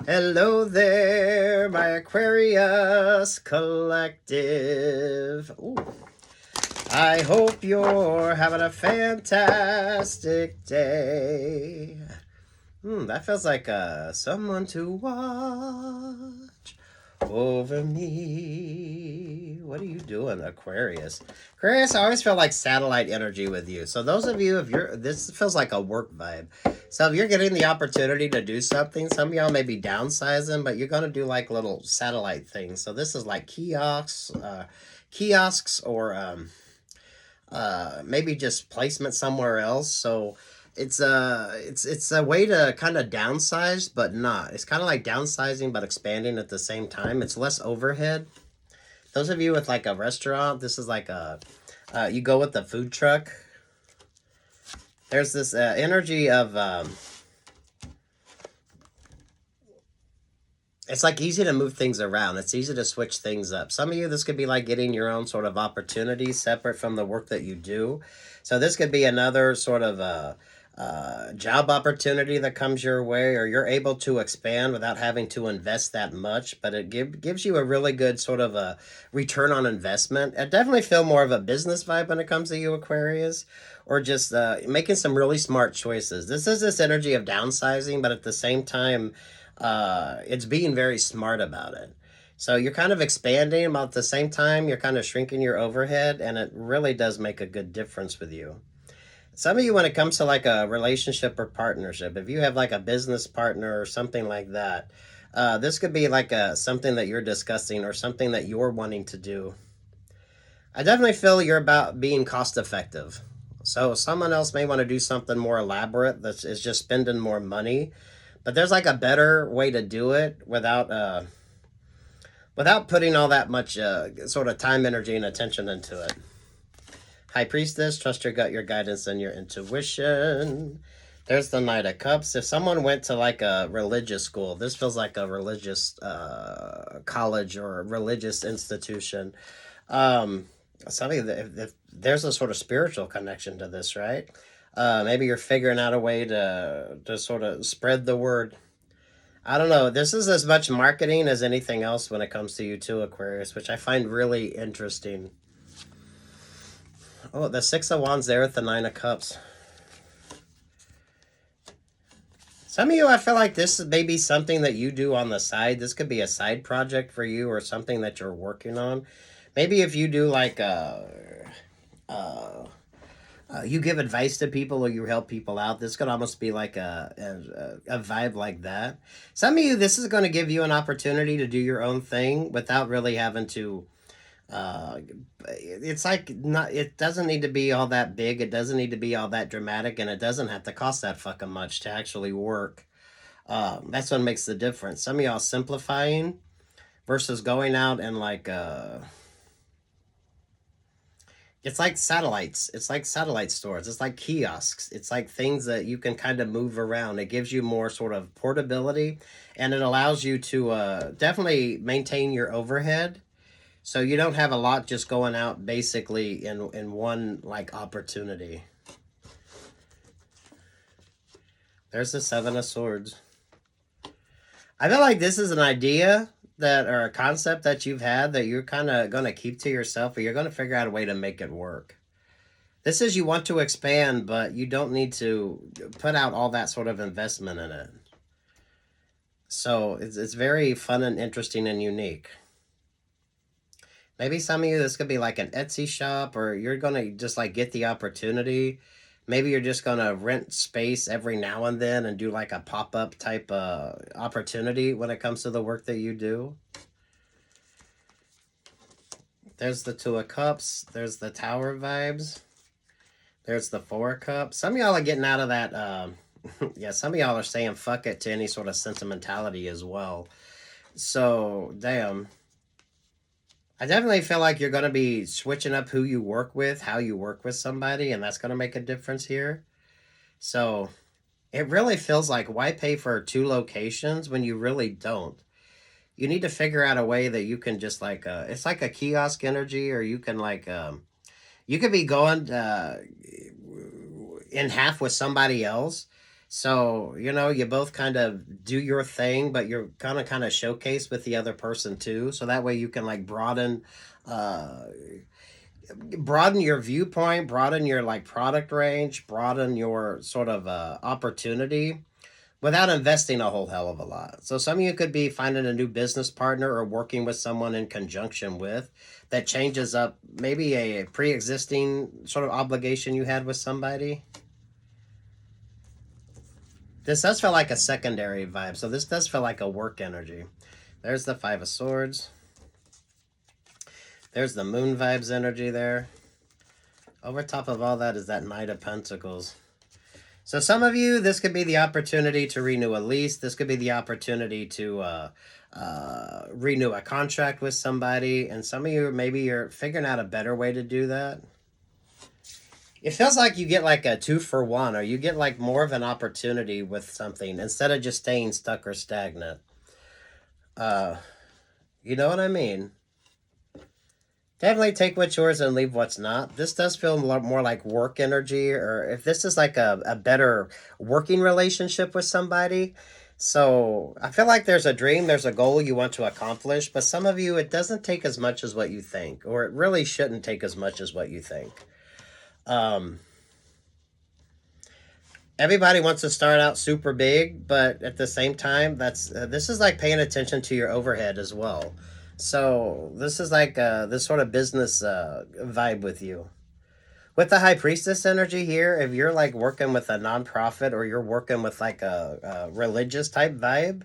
Hello there, my Aquarius collective. Ooh. I hope you're having a fantastic day. That feels like someone to watch over me. What are you doing, Aquarius? Aquarius, I always feel like satellite energy with you. So those of you, this feels like a work vibe. So if you're getting the opportunity to do something, some of y'all may be downsizing, but you're gonna do like little satellite things. So this is like kiosks, or maybe just placement somewhere else. So it's a way to kind of downsize, but not. It's kind of like downsizing but expanding at the same time. It's less overhead. Those of you with like a restaurant, this is like a you go with the food truck. There's this energy of it's like easy to move things around. It's easy to switch things up. Some of you, this could be like getting your own sort of opportunity separate from the work that you do. So this could be another sort of job opportunity that comes your way, or you're able to expand without having to invest that much. But it gives you a really good sort of a return on investment. I definitely feel more of a business vibe when it comes to you, Aquarius, or just making some really smart choices. This is this energy of downsizing, but at the same time, it's being very smart about it. So you're kind of expanding, but at the same time, you're kind of shrinking your overhead, and it really does make a good difference with you. Some of you, when it comes to like a relationship or partnership, if you have like a business partner or something like that, this could be like something that you're discussing or something that you're wanting to do. I definitely feel you're about being cost effective. So someone else may want to do something more elaborate that is just spending more money, but there's like a better way to do it without putting all that much sort of time, energy, and attention into it. High Priestess, trust your gut, your guidance, and your intuition. There's the Knight of Cups. If someone went to like a religious school, this feels like a religious college or a religious institution. Something that if there's a sort of spiritual connection to this, right? Maybe you're figuring out a way to sort of spread the word. I don't know. This is as much marketing as anything else when it comes to you too, Aquarius, which I find really interesting. Oh, the Six of Wands there with the Nine of Cups. Some of you, I feel like this is maybe something that you do on the side. This could be a side project for you or something that you're working on. Maybe if you do like you give advice to people or you help people out, this could almost be like a vibe like that. Some of you, this is going to give you an opportunity to do your own thing without really having to it's like not, it doesn't need to be all that big, it doesn't need to be all that dramatic, and it doesn't have to cost that fucking much to actually work. That's what makes the difference. Some of y'all simplifying versus going out and like it's like satellites. It's like satellite stores. It's like kiosks. It's like things that you can kind of move around. It gives you more sort of portability, and it allows you to definitely maintain your overhead. So you don't have a lot just going out basically in one like opportunity. There's the Seven of Swords. I feel like this is an idea that or a concept that you've had that you're kind of going to keep to yourself, or you're going to figure out a way to make it work. This is you want to expand, but you don't need to put out all that sort of investment in it. So it's very fun and interesting and unique. Maybe some of you, this could be like an Etsy shop, or you're going to just like get the opportunity. Maybe you're just going to rent space every now and then and do like a pop-up type opportunity when it comes to the work that you do. There's the Two of Cups. There's the Tower vibes. There's the Four of Cups. Some of y'all are getting out of that. Yeah, some of y'all are saying fuck it to any sort of sentimentality as well. So, damn. I definitely feel like you're going to be switching up who you work with, how you work with somebody, and that's going to make a difference here. So it really feels like, why pay for two locations when you really don't? You need to figure out a way that you can just like, it's like a kiosk energy, or you can like, you could be going in half with somebody else. So, you know, you both kind of do your thing, but you're gonna kind of showcase with the other person too. So that way you can like uh, broaden your viewpoint, broaden your like product range, broaden your sort of opportunity without investing a whole hell of a lot. So some of you could be finding a new business partner or working with someone in conjunction with that changes up maybe a pre-existing sort of obligation you had with somebody. This does feel like a secondary vibe. So this does feel like a work energy. There's the Five of Swords. There's the Moon vibes energy there. Over top of all that is that Knight of Pentacles. So some of you, this could be the opportunity to renew a lease. This could be the opportunity to renew a contract with somebody. And some of you, maybe you're figuring out a better way to do that. It feels like you get like a 2-for-1, or you get like more of an opportunity with something instead of just staying stuck or stagnant. You know what I mean? Definitely take what's yours and leave what's not. This does feel more like work energy, or if this is like a better working relationship with somebody. So I feel like there's a dream, there's a goal you want to accomplish, but some of you, it doesn't take as much as what you think, or it really shouldn't take as much as what you think. Everybody wants to start out super big, but at the same time, this is like paying attention to your overhead as well. So this is like this sort of business vibe with you. With the High Priestess energy here, if you're like working with a nonprofit or you're working with like a religious type vibe,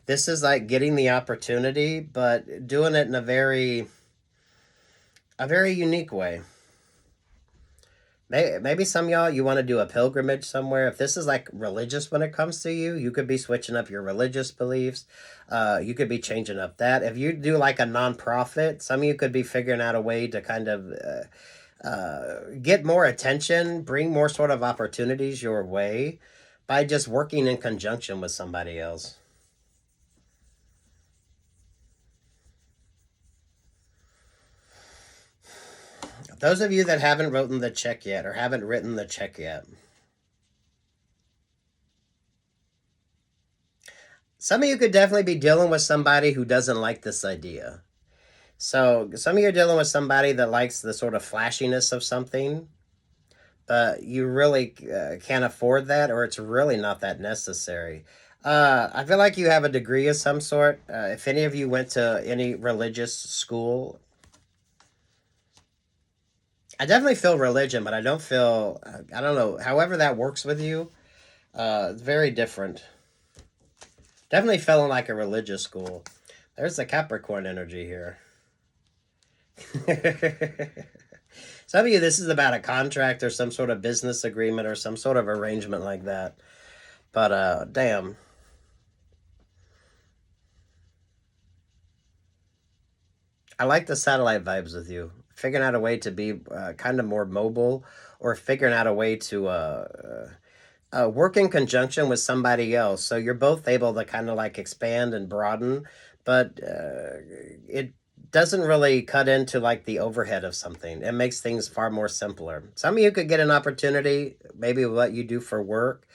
this is like getting the opportunity, but doing it in a very unique way. Maybe some of y'all, you want to do a pilgrimage somewhere. If this is like religious when it comes to you, you could be switching up your religious beliefs. You could be changing up that. If you do like a nonprofit, some of you could be figuring out a way to kind of get more attention, bring more sort of opportunities your way by just working in conjunction with somebody else. Those of you that haven't written the check yet, or haven't written the check yet, some of you could definitely be dealing with somebody who doesn't like this idea. So some of you are dealing with somebody that likes the sort of flashiness of something, but you really can't afford that, or it's really not that necessary. I feel like you have a degree of some sort. If any of you went to any religious school, I definitely feel religion, but I don't feel, I don't know, however that works with you, it's very different. Definitely feeling like a religious school. There's the Capricorn energy here. Some of you, this is about a contract or some sort of business agreement or some sort of arrangement like that. But, damn. I like the satellite vibes with you. Figuring out a way to be kind of more mobile, or figuring out a way to work in conjunction with somebody else. So you're both able to kind of like expand and broaden, but it doesn't really cut into like the overhead of something. It makes things far more simpler. Some of you could get an opportunity, maybe what you do for work.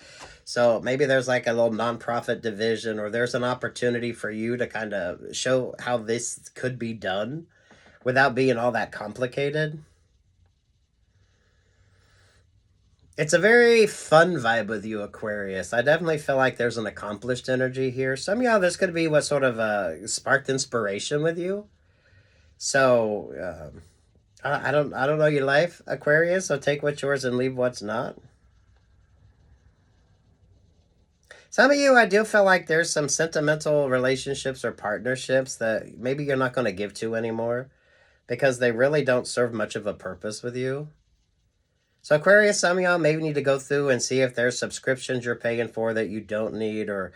So maybe there's like a little nonprofit division, or there's an opportunity for you to kind of show how this could be done without being all that complicated. It's a very fun vibe with you, Aquarius. I definitely feel like there's an accomplished energy here. Some of y'all, this could be what sort of sparked inspiration with you. So I don't know your life, Aquarius. So take what's yours and leave what's not. Some of you, I do feel like there's some sentimental relationships or partnerships that maybe you're not going to give to anymore because they really don't serve much of a purpose with you. So Aquarius, some of y'all maybe need to go through and see if there's subscriptions you're paying for that you don't need, or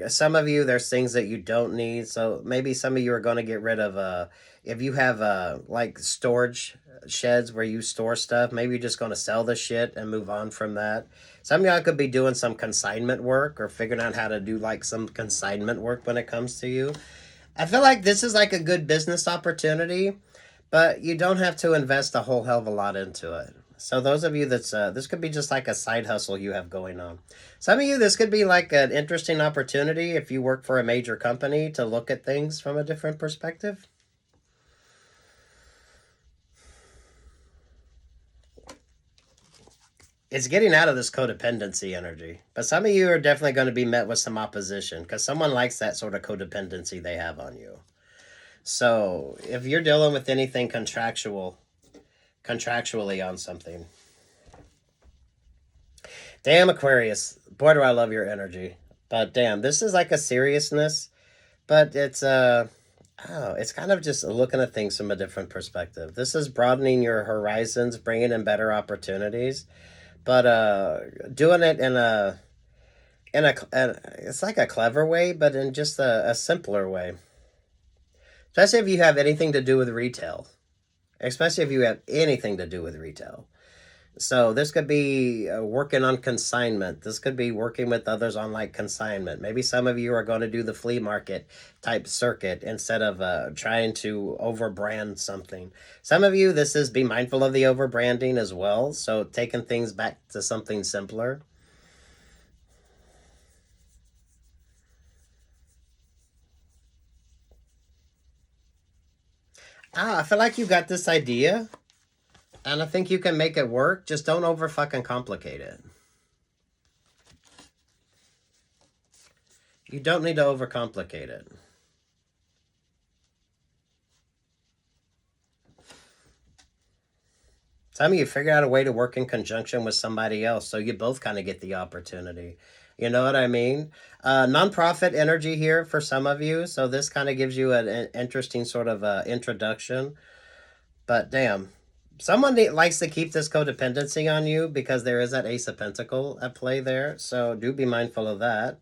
some of you, there's things that you don't need. So maybe some of you are going to get rid of, if you have like storage sheds where you store stuff, maybe you're just going to sell the shit and move on from that. Some of y'all could be doing some consignment work, or figuring out how to do like some consignment work when it comes to you. I feel like this is like a good business opportunity, but you don't have to invest a whole hell of a lot into it. So those of you that's, this could be just like a side hustle you have going on. Some of you, this could be like an interesting opportunity if you work for a major company to look at things from a different perspective. It's getting out of this codependency energy. But some of you are definitely going to be met with some opposition because someone likes that sort of codependency they have on you. So if you're dealing with anything contractually on something. Damn, Aquarius. Boy, do I love your energy. But damn, this is like a seriousness. But it's it's kind of just looking at things from a different perspective. This is broadening your horizons, bringing in better opportunities. But doing it in a it's like a clever way, but in just a simpler way. Especially if you have anything to do with retail. Especially if you have anything to do with retail. So this could be working on consignment. This could be working with others on like consignment. Maybe some of you are going to do the flea market type circuit instead of trying to overbrand something. Some of you, this is be mindful of the overbranding as well. So taking things back to something simpler. I feel like you got this idea. And I think you can make it work. Just don't over fucking complicate it. You don't need to overcomplicate it. Some of you figure out a way to work in conjunction with somebody else so you both kind of get the opportunity. You know what I mean? Nonprofit energy here for some of you. So this kind of gives you an interesting sort of introduction. But damn. Someone likes to keep this codependency on you because there is that Ace of Pentacles at play there. So do be mindful of that.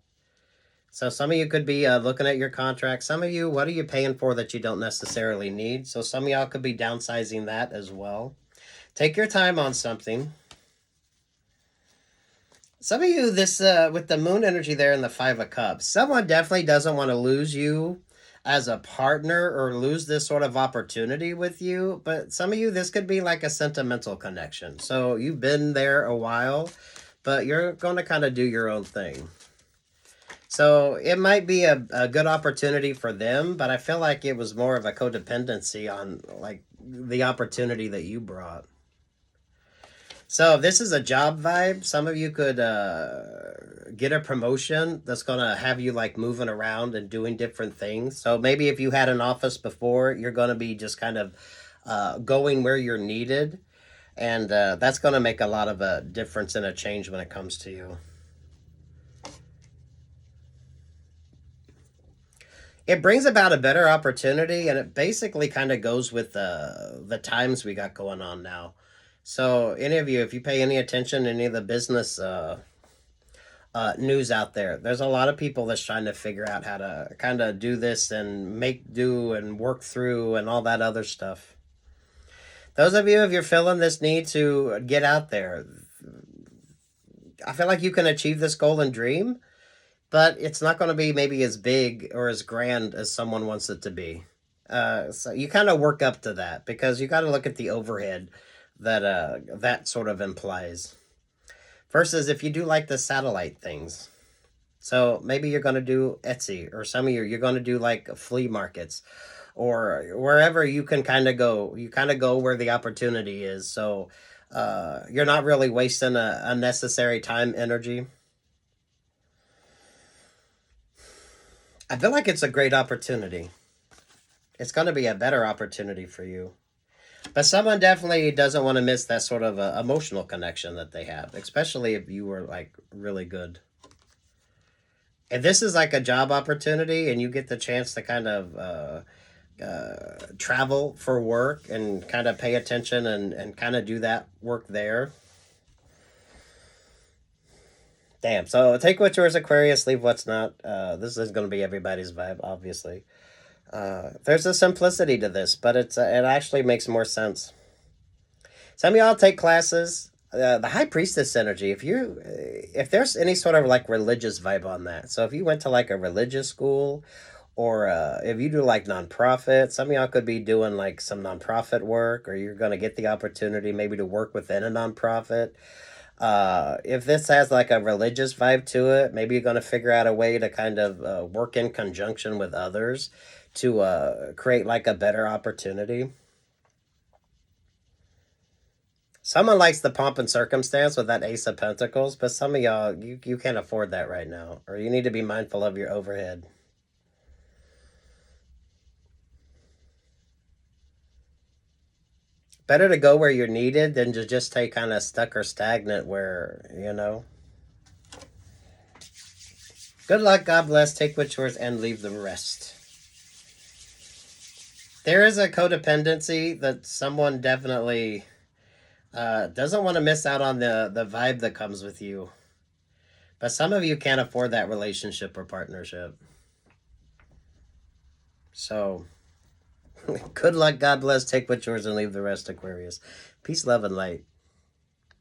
So some of you could be looking at your contract. Some of you, what are you paying for that you don't necessarily need? So some of y'all could be downsizing that as well. Take your time on something. Some of you, this with the moon energy there and the Five of Cups, someone definitely doesn't want to lose you as a partner or lose this sort of opportunity with you. But some of you, this could be like a sentimental connection. So you've been there a while, but you're going to kind of do your own thing. So it might be a good opportunity for them, but I feel like it was more of a codependency on like the opportunity that you brought. So if this is a job vibe, some of you could get a promotion that's going to have you like moving around and doing different things. So maybe if you had an office before, you're going to be just kind of going where you're needed. And that's going to make a lot of a difference and a change when it comes to you. It brings about a better opportunity, and it basically kind of goes with the times we got going on now. So any of you, if you pay any attention to any of the business news out there, there's a lot of people that's trying to figure out how to kind of do this and make do and work through and all that other stuff. Those of you, if you're feeling this need to get out there, I feel like you can achieve this goal and dream, but it's not going to be maybe as big or as grand as someone wants it to be. So you kind of work up to that because you got to look at the overhead that sort of implies. Versus if you do like the satellite things. So maybe you're going to do Etsy, or some of you're going to do like flea markets or wherever you can kind of go. You kind of go where the opportunity is. So you're not really wasting a unnecessary time, energy. I feel like it's a great opportunity. It's going to be a better opportunity for you. But someone definitely doesn't want to miss that sort of emotional connection that they have, especially if you were like really good. If this is like a job opportunity and you get the chance to kind of travel for work and kind of pay attention and kind of do that work there. Damn. So take what's yours, Aquarius, leave what's not. This is going to be everybody's vibe, obviously. There's a simplicity to this, but it actually makes more sense. Some of y'all take classes. The High Priestess energy, if there's any sort of like religious vibe on that. So if you went to like a religious school Or if you do like nonprofit, some of y'all could be doing like some nonprofit work, or you're going to get the opportunity maybe to work within a nonprofit. If this has like a religious vibe to it, maybe you're going to figure out a way to kind of work in conjunction with others to create like a better opportunity. Someone likes the pomp and circumstance with that Ace of Pentacles, but some of y'all, you can't afford that right now, or you need to be mindful of your overhead. Better to go where you're needed than to just stay kind of stuck or stagnant where, you know. Good luck, God bless, take what's yours, and leave the rest. There is a codependency that someone definitely doesn't want to miss out on the vibe that comes with you. But some of you can't afford that relationship or partnership. So, good luck, God bless, take what's yours, and leave the rest, Aquarius. Peace, love, and light.